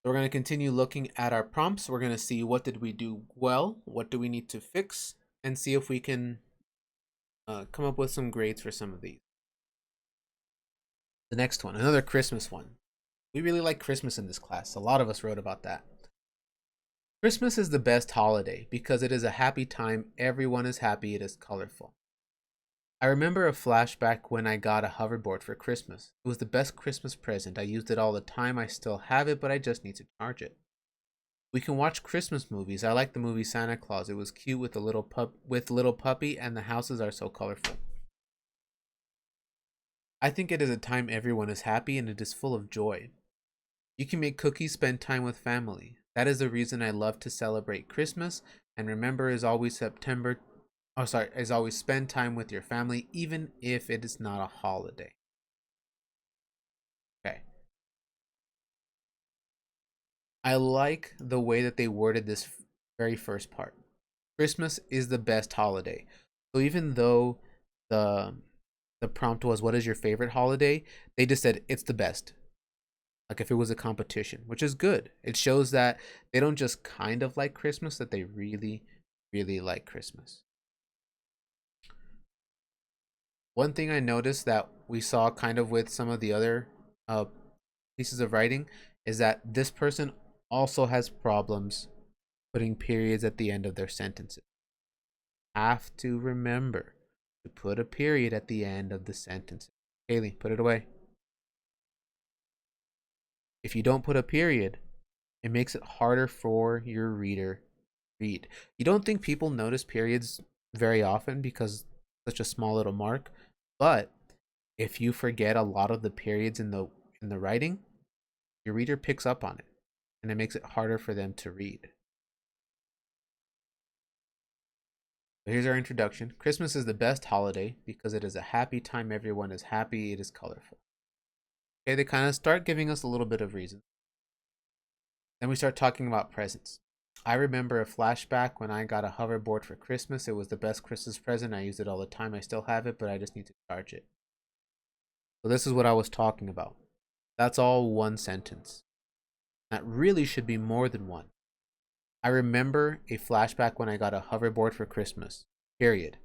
So we're going to continue looking at our prompts. We're going to see what did we do well, what do we need to fix, and see if we can come up with some grades for some of these. The next one, another Christmas one. We really like Christmas in this class. A lot of us wrote about that. Christmas is the best holiday because it is a happy time. Everyone is happy. It is colorful. I remember a flashback when I got a hoverboard for Christmas. It was the best Christmas present. I used it all the time. I still have it, but I just need to charge it. We can watch Christmas movies. I like the movie Santa Claus. It was cute with little puppy, and the houses are so colorful. I think it is a time everyone is happy and it is full of joy. You can make cookies, spend time with family. That is the reason I love to celebrate Christmas, and remember is always September. Oh, sorry, is always spend time with your family, even if it is not a holiday. Okay. I like the way that they worded this very first part. Christmas is the best holiday. So even though the the prompt was what is your favorite holiday, they just said it's the best. Like if it was a competition, which is good. It shows that they don't just kind of like Christmas, that they really, really like Christmas. One thing I noticed that we saw kind of with some of the other uh, pieces of writing is that this person also has problems putting periods at the end of their sentences. Have to remember to put a period at the end of the sentence. Haley, put it away. If you don't put a period, it makes it harder for your reader to read. You don't think people notice periods very often because such a small little mark, but if you forget a lot of the periods in the writing, your reader picks up on it and it makes it harder for them to read. So here's our introduction. Christmas is the best holiday because it is a happy time. Everyone is happy. It is colorful. Okay, they kind of start giving us a little bit of reason. Then we start talking about presents. I remember a flashback when I got a hoverboard for Christmas. It was the best Christmas present. I use it all the time. I still have it, but I just need to charge it. So this is what I was talking about. That's all one sentence. That really should be more than one. I remember a flashback when I got a hoverboard for Christmas. Period.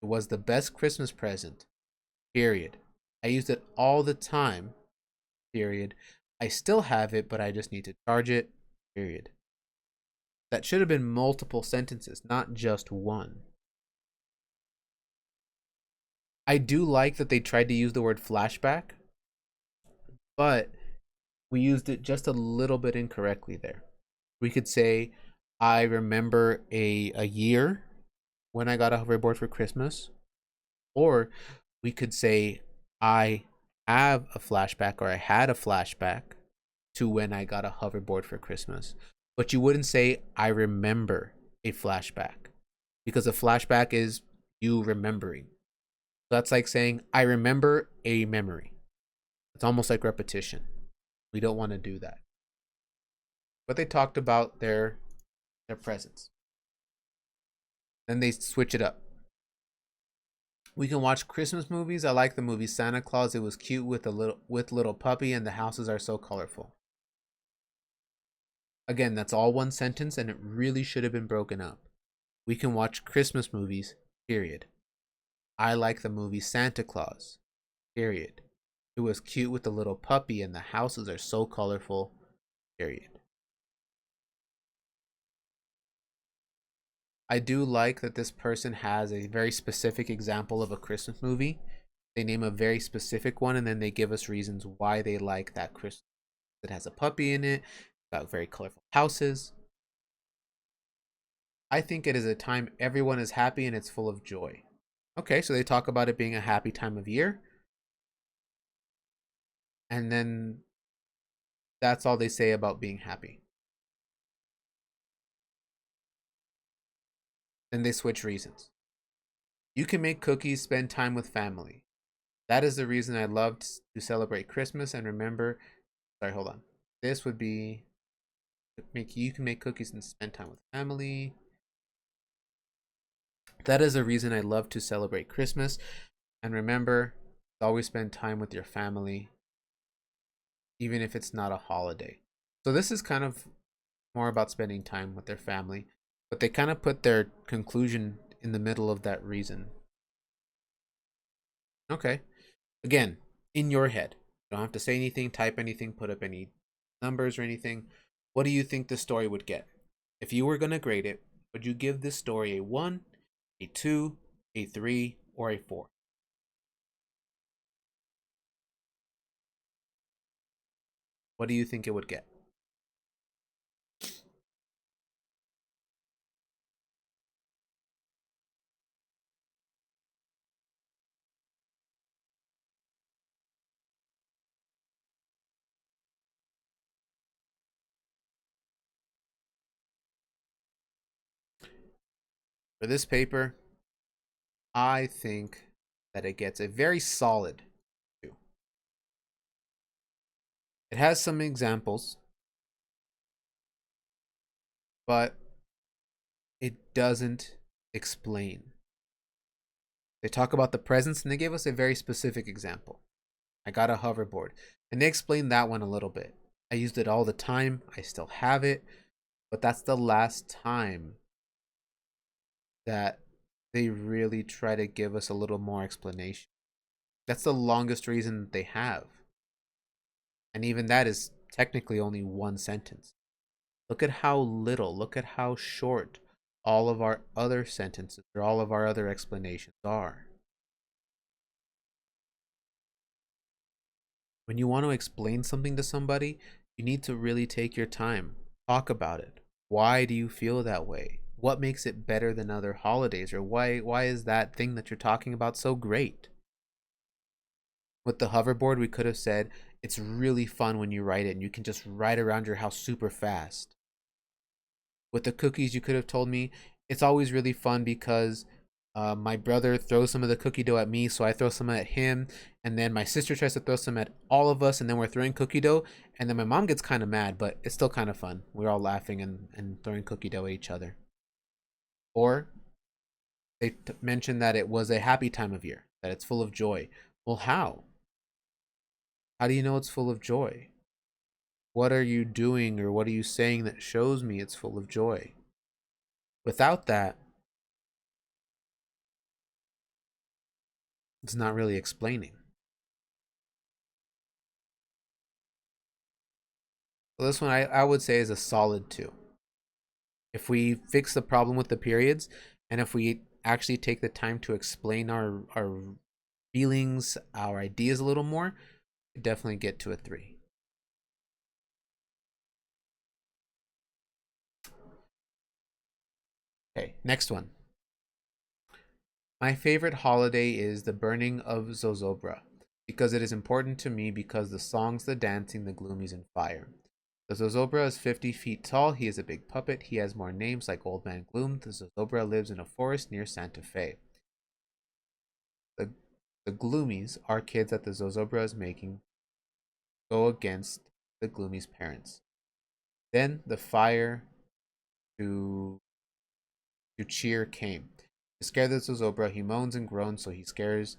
It was the best Christmas present. Period. I used it all the time. Period. I still have it, but I just need to charge it. Period. That should have been multiple sentences, not just one. I do like that they tried to use the word flashback, but we used it just a little bit incorrectly there. We could say, I remember a year when I got a hoverboard for Christmas, or we could say, I have a flashback or I had a flashback to when I got a hoverboard for Christmas. But you wouldn't say, I remember a flashback because a flashback is you remembering. So that's like saying, I remember a memory. It's almost like repetition. We don't want to do that. But they talked about their presence. Then they switch it up. We can watch Christmas movies. I like the movie Santa Claus. It was cute with little puppy, and the houses are so colorful. Again, that's all one sentence, and it really should have been broken up. We can watch Christmas movies. Period. I like the movie Santa Claus. Period. It was cute with the little puppy, and the houses are so colorful. Period. I do like that this person has a very specific example of a Christmas movie. They name a very specific one and then they give us reasons why they like that Christmas. It has a puppy in it, got very colorful houses. I think it is a time everyone is happy and it's full of joy. Okay, so they talk about it being a happy time of year. And then that's all they say about being happy. Then they switch reasons. You can make cookies, spend time with family. That is the reason I love to celebrate Christmas and remember. Sorry, hold on. This would be you can make cookies and spend time with family. That is the reason I love to celebrate Christmas and remember always spend time with your family even if it's not a holiday. So this is kind of more about spending time with their family, but they kind of put their conclusion in the middle of that reason. Okay. Again, in your head. You don't have to say anything, type anything, put up any numbers or anything. What do you think the story would get? If you were going to grade it, would you give this story a 1, a 2, a 3, or a 4? What do you think it would get? For this paper, I think that it gets a very solid 2. It has some examples, but it doesn't explain. They talk about the presence and they gave us a very specific example. I got a hoverboard and they explained that one a little bit. I used it all the time. I still have it, but that's the last time that they really try to give us a little more explanation. That's the longest reason they have. And even that is technically only one sentence. Look at how little, look at how short all of our other sentences or all of our other explanations are. When you want to explain something to somebody, you need to really take your time. Talk about it. Why do you feel that way? What makes it better than other holidays? Or why is that thing that you're talking about so great? With the hoverboard, we could have said it's really fun when you ride it and you can just ride around your house super fast. With the cookies, you could have told me it's always really fun because my brother throws some of the cookie dough at me, so I throw some at him, and then my sister tries to throw some at all of us, and then we're throwing cookie dough, and then my mom gets kind of mad, but it's still kind of fun. We're all laughing and throwing cookie dough at each other. Or they mentioned that it was a happy time of year, that it's full of joy. Well, how? How do you know it's full of joy? What are you doing or what are you saying that shows me it's full of joy? Without that, it's not really explaining. So this one I would say is a solid 2. If we fix the problem with the periods and if we actually take the time to explain our feelings, our ideas a little more, we definitely get to a 3. Okay, next one. My favorite holiday is the burning of Zozobra because it is important to me because the songs, the dancing, the gloomies, and fire. The Zozobra is 50 feet tall. He is a big puppet. He has more names like Old Man Gloom. The Zozobra lives in a forest near Santa Fe. The, the Gloomies are kids that the Zozobra is making go against the Gloomies' parents. Then the fire to cheer came. To scare the Zozobra, he moans and groans, so he scares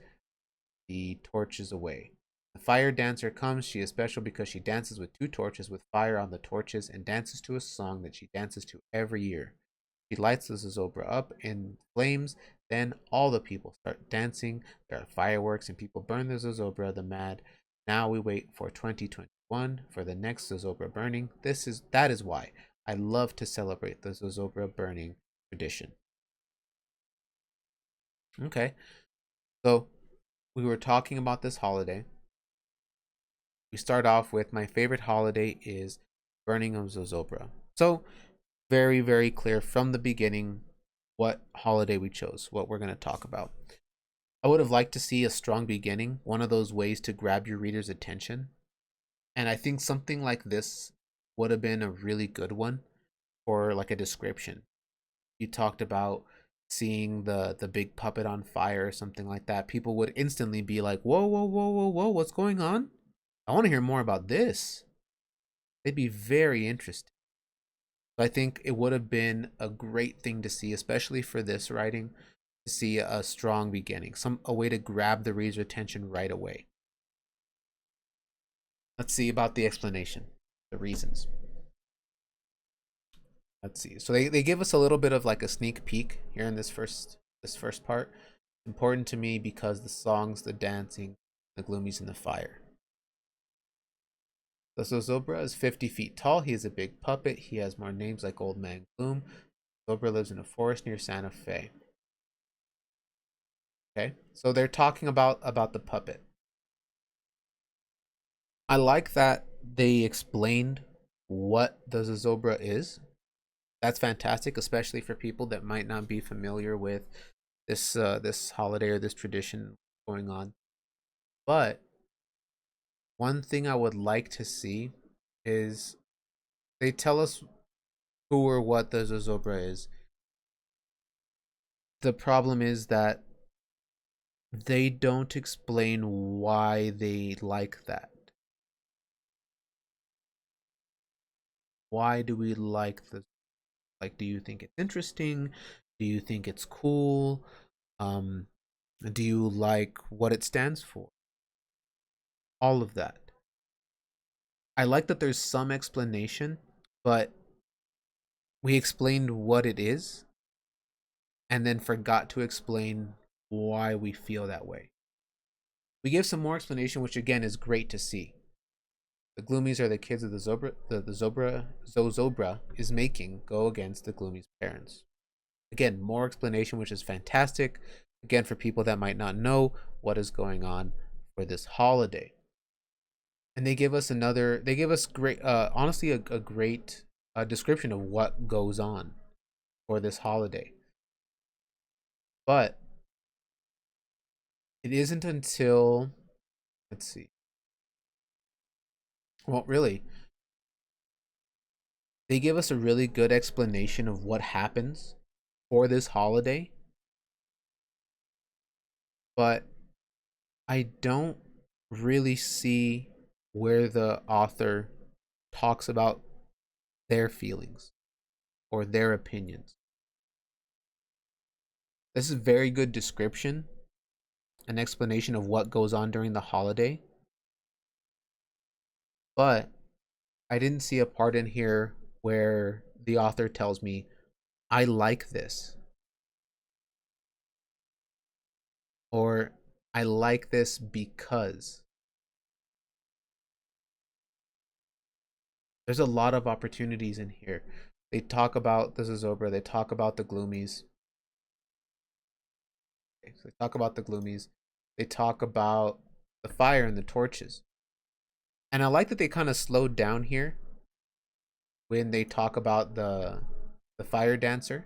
the torches away. The fire dancer comes. She is special because she dances with 2 torches with fire on the torches and dances to a song that she dances to every year. She lights the Zozobra up in flames. Then all the people start dancing. There are fireworks and people burn the Zozobra the mad. Now we wait for 2021 for the next Zozobra burning. That is why I love to celebrate the Zozobra burning tradition. Okay, so we were talking about this holiday. We start off with my favorite holiday is burning of Zozobra. So very, very clear from the beginning what holiday we chose, what we're going to talk about. I would have liked to see a strong beginning, one of those ways to grab your reader's attention. And I think something like this would have been a really good one for like a description. You talked about seeing the big puppet on fire or something like that. People would instantly be like, whoa, whoa, whoa, whoa, whoa, what's going on? I want to hear more about this. They'd be very interested. I think it would have been a great thing to see, especially for this writing, to see a strong beginning, a way to grab the reader's attention right away. Let's see about the explanation, the reasons. Let's see. So they give us a little bit of like a sneak peek here in this first part. It's important to me because the songs, the dancing, the gloomies, and the fire. The Zozobra is 50 feet tall. He is a big puppet. He has more names like Old Man Gloom. Zobra lives in a forest near Santa Fe. Okay, so they're talking about the puppet. I like that they explained what the Zozobra is. That's fantastic, especially for people that might not be familiar with this holiday or this tradition going on. But one thing I would like to see is they tell us who or what the Zozobra is. The problem is that they don't explain why they like that. Why do we like this? Like, do you think it's interesting? Do you think it's cool? Um, do you like what it stands for? All of that. I like that there's some explanation, but we explained what it is and then forgot to explain why we feel that way. We give some more explanation, which again is great to see. The Gloomies are the kids of the Zobra. The Zozobra is making go against the Gloomies' parents. Again, more explanation, which is fantastic. Again, for people that might not know what is going on for this holiday. And they give us another. They give us great, honestly, a great description of what goes on for this holiday. But it isn't until, let's see. Well, really, they give us a really good explanation of what happens for this holiday, but I don't really see where the author talks about their feelings or their opinions. This is very good description, an explanation of what goes on during the holiday, but I didn't see a part in here where the author tells me, I like this, or I like this because. There's a lot of opportunities in here. They talk about the Zozobra, they talk about the Gloomies. Okay, so they talk about the Gloomies. They talk about the fire and the torches. And I like that they kind of slowed down here when they talk about the fire dancer.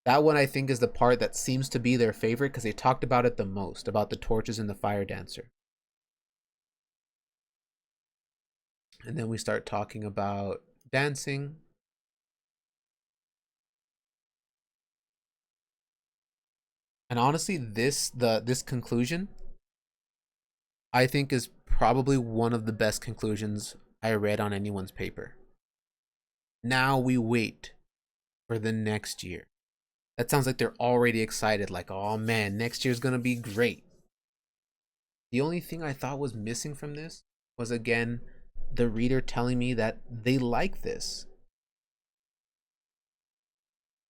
That one I think is the part that seems to be their favorite because they talked about it the most, about the torches and the fire dancer. And then we start talking about dancing. And honestly, this conclusion I think is probably one of the best conclusions I read on anyone's paper. Now we wait for the next year. That sounds like they're already excited, like, oh man, next year's gonna be great. The only thing I thought was missing from this was again the reader telling me that they like this.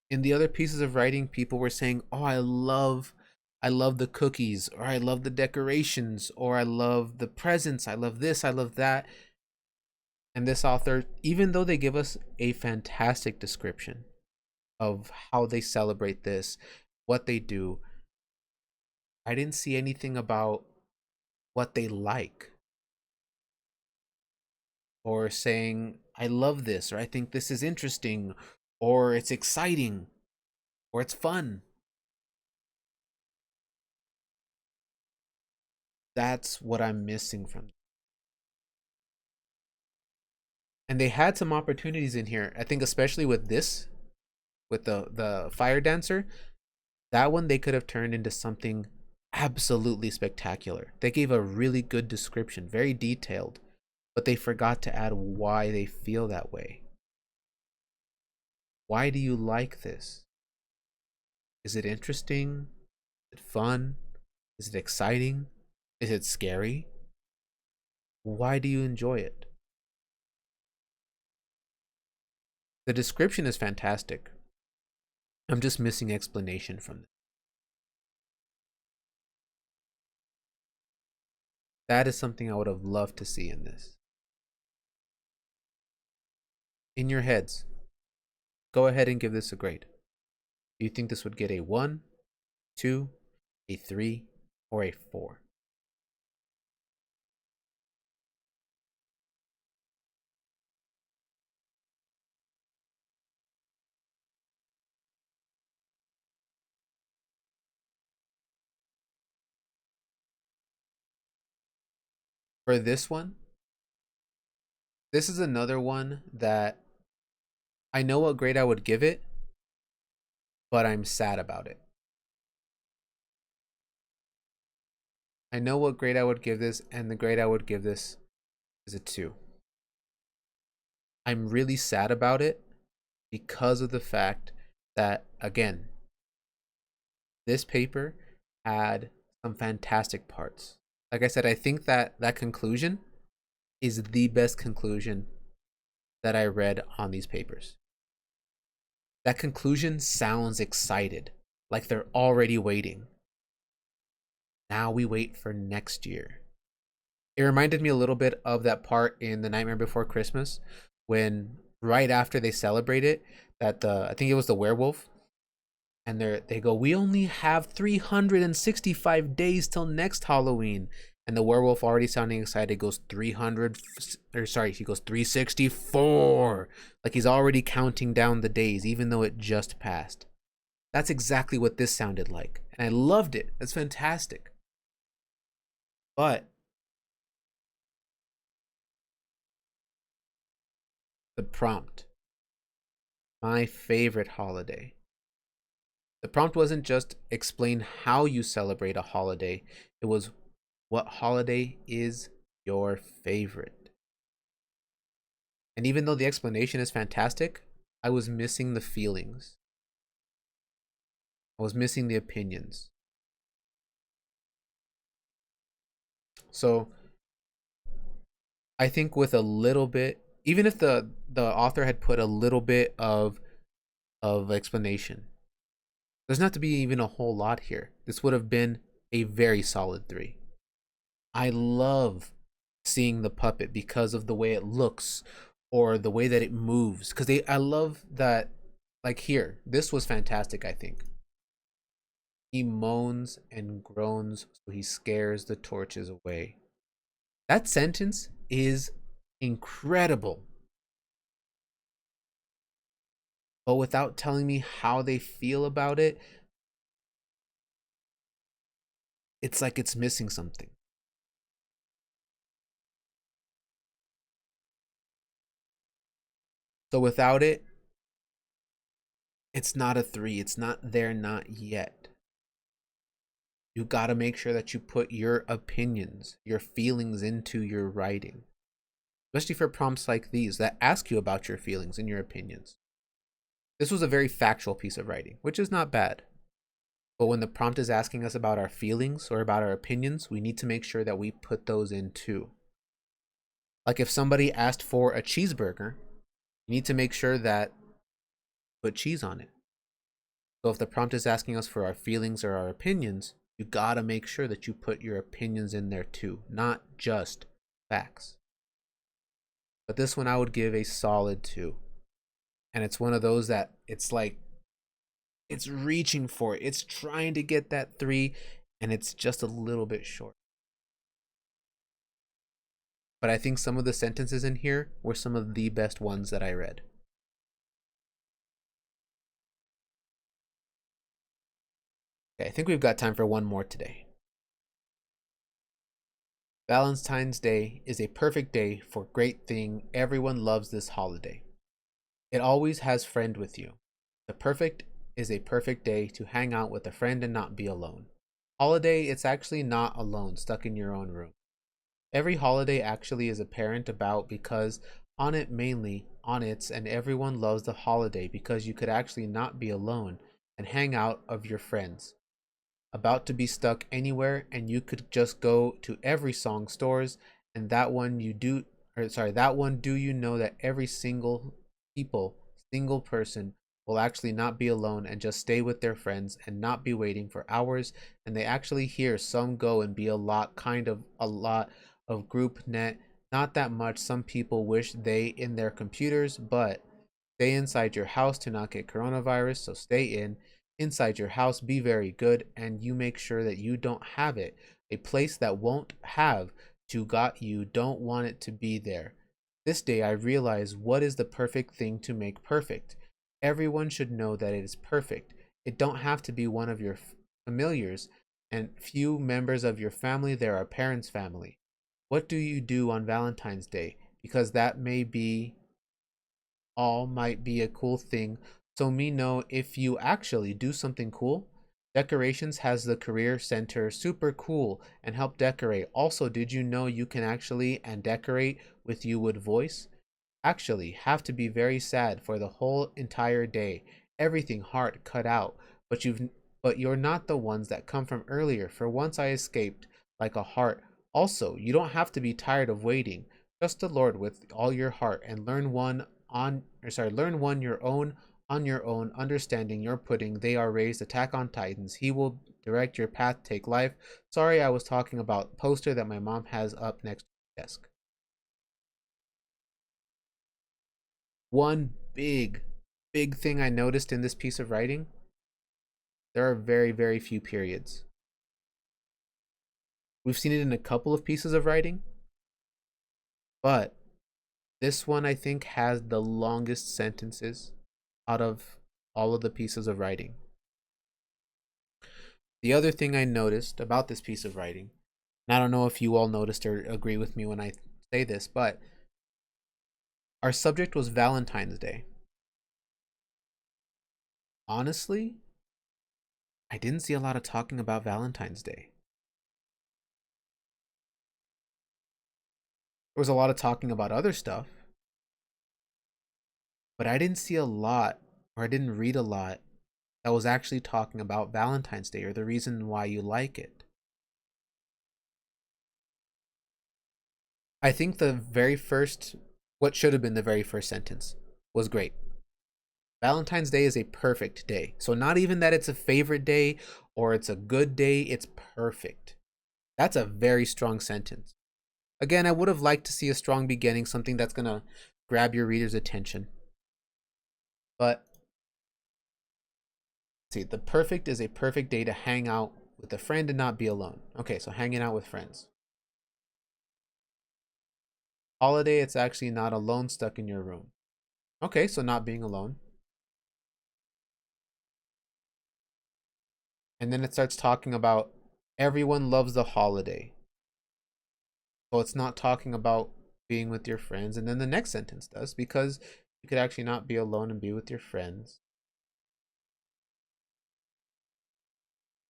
In the other pieces of writing, people were saying, oh, I love the cookies, or I love the decorations, or I love the presents, I love this, I love that. And this author, even though they give us a fantastic description of how they celebrate this, what they do, I didn't see anything about what they like or saying, I love this, or I think this is interesting, or it's exciting, or it's fun. That's what I'm missing from. And they had some opportunities in here. I think especially with this, with the fire dancer, that one they could have turned into something absolutely spectacular. They gave a really good description, very detailed, but they forgot to add why they feel that way. Why do you like this? Is it interesting? Is it fun? Is it exciting? Is it scary? Why do you enjoy it? The description is fantastic. I'm just missing explanation from it. That is something I would have loved to see in this. In your heads, go ahead and give this a grade. Do you think this would get a 1, 2, a 3, or a 4? For this one, this is another one that I know what grade I would give it, but I'm sad about it. I know what grade I would give this, and the grade I would give this is a 2. I'm really sad about it because of the fact that, again, this paper had some fantastic parts. Like I said, I think that that conclusion is the best conclusion that I read on these papers. That conclusion sounds excited, like they're already waiting. Now we wait for next year. It reminded me a little bit of that part in The Nightmare Before Christmas when right after they celebrate it, that I think it was the werewolf, and they go, "We only have 365 days till next Halloween." And the werewolf, already sounding excited, goes 300, or sorry, he goes 364. Like he's already counting down the days, even though it just passed. That's exactly what this sounded like. And I loved it. It's fantastic. But the prompt, my favorite holiday. The prompt wasn't just explain how you celebrate a holiday, it was what holiday is your favorite. And even though the explanation is fantastic, I was missing the feelings. I was missing the opinions. So I think with a little bit, even if the author had put a little bit of explanation, doesn't have to be even a whole lot here. This would have been a very solid 3. I love seeing the puppet because of the way it looks or the way that it moves. Because I love that, like here, this was fantastic, I think. He moans and groans, so he scares the torches away. That sentence is incredible. But without telling me how they feel about it, it's like it's missing something. So without it, it's not a 3. It's not there, not yet. You gotta make sure that you put your opinions, your feelings into your writing. Especially for prompts like these that ask you about your feelings and your opinions. This was a very factual piece of writing, which is not bad. But when the prompt is asking us about our feelings or about our opinions, we need to make sure that we put those in too. Like if somebody asked for a cheeseburger, you need to make sure that put cheese on it. So if the prompt is asking us for our feelings or our opinions, you gotta make sure that you put your opinions in there too, not just facts. But this one I would give a solid 2. And it's one of those that it's like, it's reaching for it. It's trying to get that 3, and it's just a little bit short. But I think some of the sentences in here were some of the best ones that I read. Okay, I think we've got time for one more today. Valentine's Day is a perfect day for great thing. Everyone loves this holiday. It always has friend with you. The perfect is a perfect day to hang out with a friend and not be alone. Holiday, it's actually not alone, stuck in your own room. Every holiday actually is apparent about because on it mainly, on its, and everyone loves the holiday because you could actually not be alone and hang out of your friends. About to be stuck anywhere and you could just go to every song stores and that one do you know that every single people single person will actually not be alone and just stay with their friends and not be waiting for hours. And they actually hear some go and be a lot of group net. Not that much. Some people wish they in their computers, but stay inside your house to not get coronavirus. So stay inside your house, be very good, and you make sure that you don't have it. A place that won't have to got you don't want it to be there. This day I realize what is the perfect thing to make perfect. Everyone should know that it is perfect. It don't have to be one of your familiars and few members of your family. There are parents' family. What do you do on Valentine's Day? Because that may be all might be a cool thing. So me know if you actually do something cool. Decorations has the career center super cool and help decorate. Also, did you know you can actually and decorate with you would voice? Actually, have to be very sad for the whole entire day. Everything heart cut out. But you're not the ones that come from earlier. For once I escaped like a heart. Also, you don't have to be tired of waiting. Trust the Lord with all your heart and learn one your own on your own understanding your pudding they are raised attack on titans he will direct your path take life. Sorry, I was talking about poster that my mom has up next to the desk. One big thing I noticed in this piece of writing, there are very few periods. We've seen it in a couple of pieces of writing, but this one I think has the longest sentences out of all of the pieces of writing. The other thing I noticed about this piece of writing, and I don't know if you all noticed or agree with me when I say this, but our subject was Valentine's Day. Honestly, I didn't see a lot of talking about Valentine's Day. There was a lot of talking about other stuff, but I didn't see a lot, or I didn't read a lot that was actually talking about Valentine's Day or the reason why you like it. I think what should have been the very first sentence was great. Valentine's Day is a perfect day. So, not even that it's a favorite day or it's a good day, it's perfect. That's a very strong sentence. Again, I would have liked to see a strong beginning, something that's going to grab your reader's attention. But, see, the perfect is a perfect day to hang out with a friend and not be alone. Okay, so hanging out with friends. Holiday, it's actually not alone stuck in your room. Okay, so not being alone. And then it starts talking about everyone loves the holiday. So it's not talking about being with your friends. And then the next sentence does, because you could actually not be alone and be with your friends.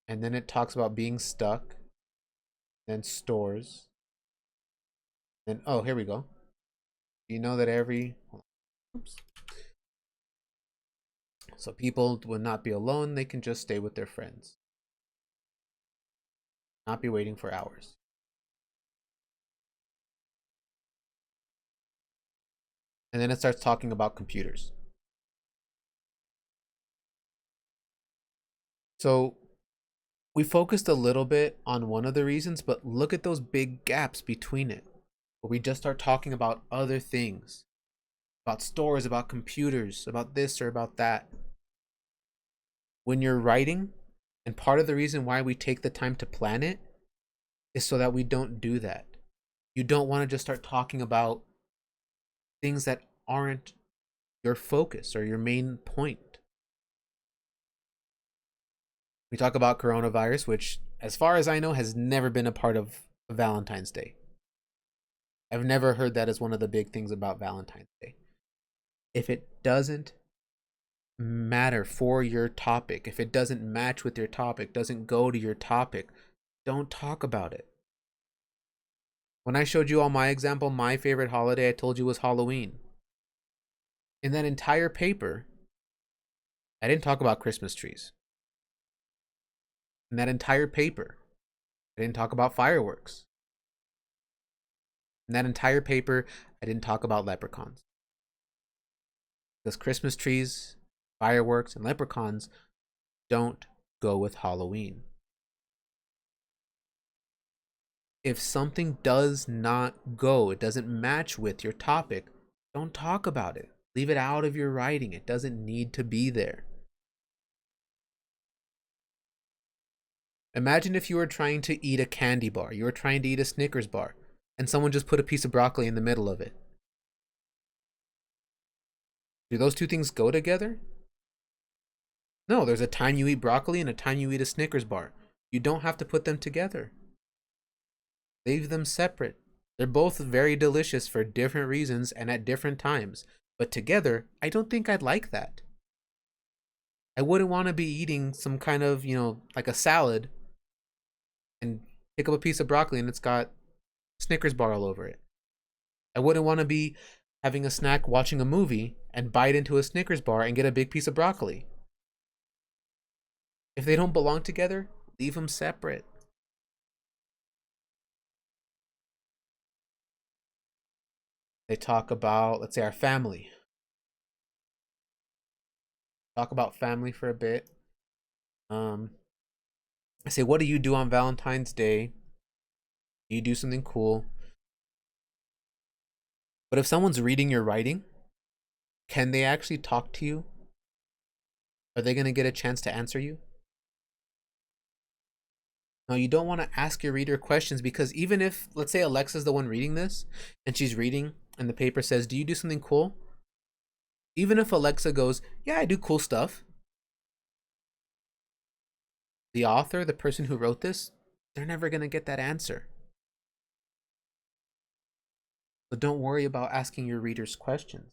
And then it talks about being stuck, then stores. Then, oh, here we go. You know that oops. So people would not be alone. They can just stay with their friends, not be waiting for hours. And then it starts talking about computers. So we focused a little bit on one of the reasons, but look at those big gaps between it, where we just start talking about other things, about stores, about computers, about this or about that. When you're writing, and part of the reason why we take the time to plan it is so that we don't do that. You don't want to just start talking about things that aren't your focus or your main point. We talk about coronavirus, which, as far as I know, has never been a part of Valentine's Day. I've never heard that as one of the big things about Valentine's Day. If it doesn't matter for your topic, if it doesn't match with your topic, doesn't go to your topic, don't talk about it. When I showed you all my example, my favorite holiday I told you was Halloween. In that entire paper, I didn't talk about Christmas trees. In that entire paper, I didn't talk about fireworks. In that entire paper, I didn't talk about leprechauns. Because Christmas trees, fireworks, and leprechauns don't go with Halloween. If something does not go, it doesn't match with your topic, don't talk about it. Leave it out of your writing. It doesn't need to be there. Imagine if you were trying to eat a candy bar, you were trying to eat a Snickers bar, and someone just put a piece of broccoli in the middle of it. Do those two things go together? No, there's a time you eat broccoli and a time you eat a Snickers bar. You don't have to put them together. Leave them separate. They're both very delicious for different reasons and at different times. But together, I don't think I'd like that. I wouldn't want to be eating some kind of, like a salad and pick up a piece of broccoli and it's got Snickers bar all over it. I wouldn't want to be having a snack watching a movie and bite into a Snickers bar and get a big piece of broccoli. If they don't belong together, leave them separate. They talk about, let's say, our family. Talk about family for a bit. I say, what do you do on Valentine's Day? Do you do something cool? But if someone's reading your writing, can they actually talk to you? Are they going to get a chance to answer you? No, you don't want to ask your reader questions, because even if, let's say, Alexa's the one reading this and she's reading and the paper says, do you do something cool? Even if Alexa goes, yeah, I do cool stuff, the author, the person who wrote this, they're never going to get that answer. So don't worry about asking your readers questions.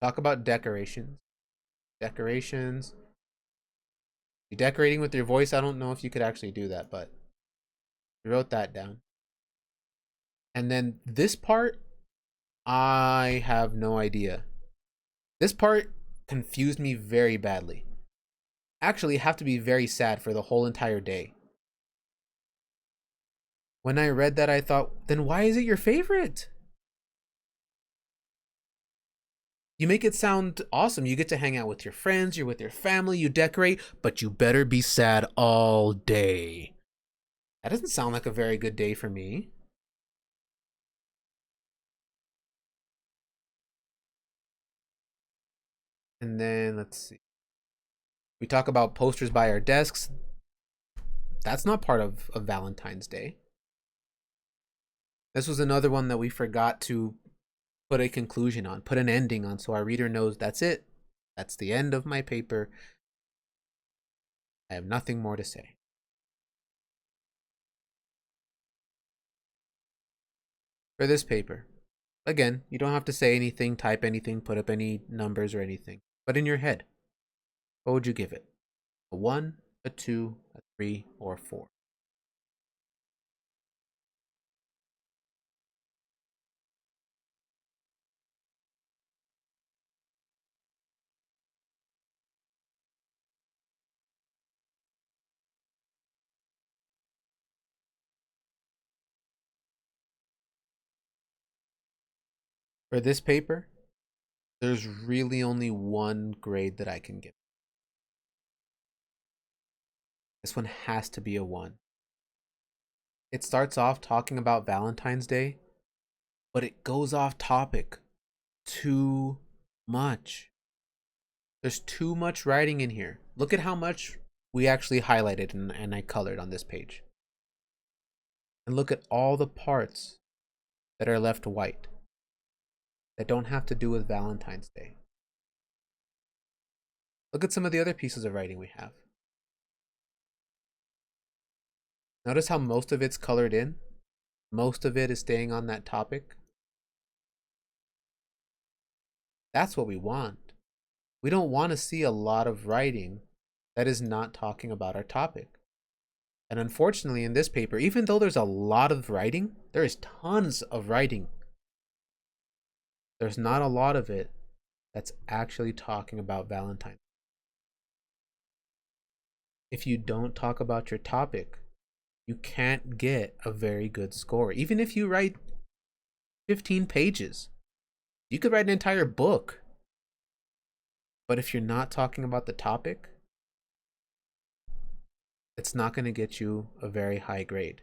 Talk about decorations. Decorations. You decorating with your voice, I don't know if you could actually do that, but you wrote that down. And then this part, I have no idea. This part confused me very badly. Actually, have to be very sad for the whole entire day. When I read that, I thought, then why is it your favorite? You make it sound awesome. You get to hang out with your friends, you're with your family, you decorate, but you better be sad all day. That doesn't sound like a very good day for me. And then let's see. We talk about posters by our desks. That's not part of Valentine's Day. This was another one that we forgot to put a conclusion on, put an ending on, so our reader knows that's it. That's the end of my paper. I have nothing more to say. For this paper, again, you don't have to say anything, type anything, put up any numbers or anything. But in your head, what would you give it? A 1, a 2, a 3, or a 4? For this paper, there's really only one grade that I can give. This one has to be a 1. It starts off talking about Valentine's Day, but it goes off topic too much. There's too much writing in here. Look at how much we actually highlighted and I colored on this page. And look at all the parts that are left white that don't have to do with Valentine's Day. Look at some of the other pieces of writing we have. Notice how most of it's colored in. Most of it is staying on that topic. That's what we want. We don't want to see a lot of writing that is not talking about our topic. And unfortunately, in this paper, even though there's a lot of writing, there is tons of writing. There's not a lot of it that's actually talking about Valentine's. If you don't talk about your topic, you can't get a very good score. Even if you write 15 pages, You could write an entire book, but if you're not talking about the topic, it's not going to get you a very high grade.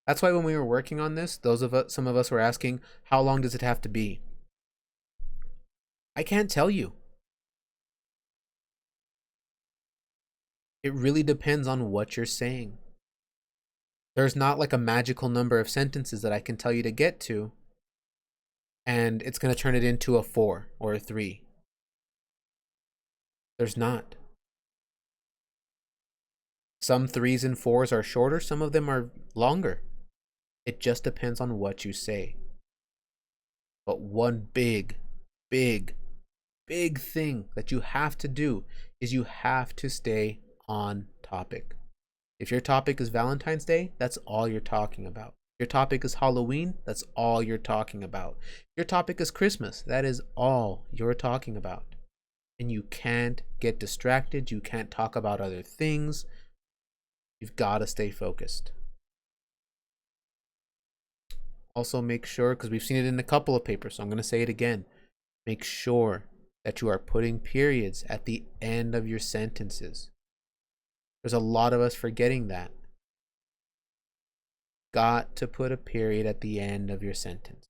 That's why when we were working on this, some of us were asking, how long does it have to be? I can't tell you. It really depends on what you're saying. There's not like a magical number of sentences that I can tell you to get to, and it's going to turn it into a 4 or a 3. There's not. Some 3s and 4s are shorter, some of them are longer. It just depends on what you say. But one big, big, big thing that you have to do is you have to stay on topic. If your topic is Valentine's Day, that's all you're talking about. Your topic is Halloween, that's all you're talking about. Your topic is Christmas, that is all you're talking about. And you can't get distracted, you can't talk about other things. You've got to stay focused. Also make sure, because we've seen it in a couple of papers, so I'm going to say it again. Make sure that you are putting periods at the end of your sentences. There's a lot of us forgetting that. Got to put a period at the end of your sentence.